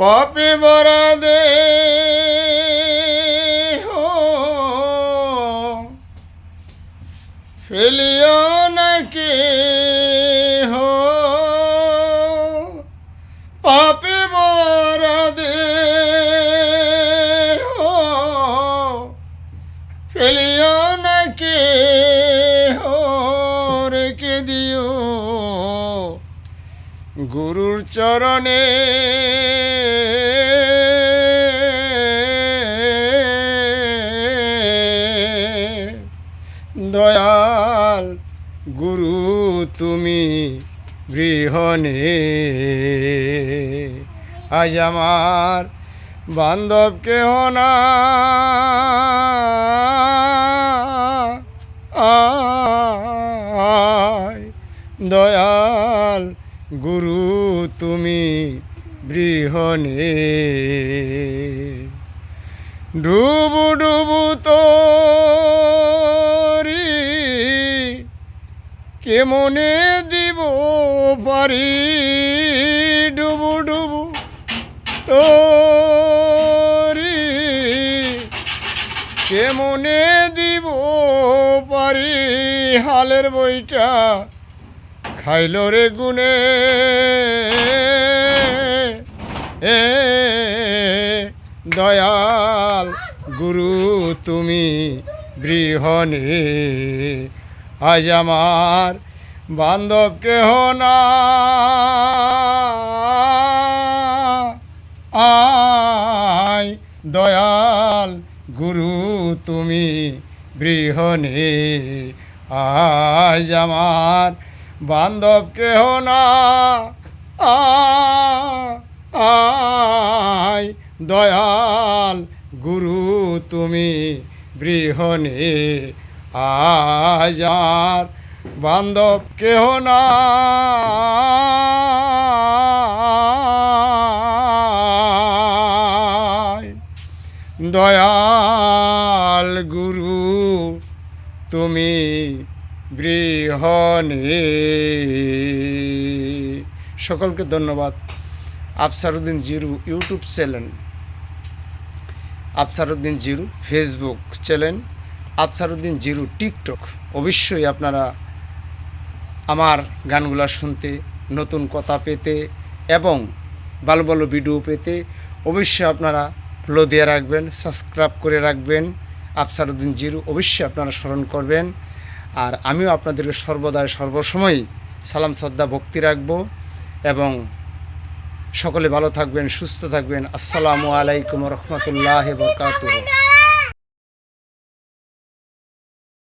পাপে ভরা দে ফেলিও নাকি হো পাপে ভরা দে ফেলিও নাকি হো রেখে দিও গুরুর চরণে দয়াল গুরু তুমি গৃহণে আজ আমার বান্ধব কেহ না দয়াল গুরু তুমি গৃহণে ডুবু ডুবু তোরি কেমনে দিব পারি ডুবু ডুবু তোরি কেমনে দিব পারি হালের বইটা খাইল রে গুনে দয়াল গুরু তুমি গৃহণে আজ আমার বান্ধব কেহ না আয় দয়াল গুরু তুমি গৃহণে আজ আমার বান্ধব কেহ না আয় দয়াল গুরু তুমি গৃহণে আজ আমার বান্ধব কেহ না দয়াল গুরু তুমি গৃহণে। সকলকে ধন্যবাদ। Afsaruddin Jiru YouTube channel, Afsaruddin Jiru Facebook channel, Afsaruddin Jiru TikTok. অবশ্যই আপনারা আমার গানগুলা শুনতে, নতুন কথা পেতে এবং ভালো ভালো ভিডিও পেতে অবশ্যই আপনারা ফলো দিয়ে রাখবেন, সাবস্ক্রাইব করে রাখবেন। আফসারউদ্দিন জিরু অবশ্যই আপনারা স্মরণ করবেন। আর আমিও আপনাদেরকে সর্বদাই সর্বসময় সালাম শ্রদ্ধা ভক্তি রাখব এবং সকলে ভালো থাকবেন, সুস্থ থাকবেন। আসসালামু আলাইকুম রহমতুল্লাহি ওয়া বারাকাতুহু।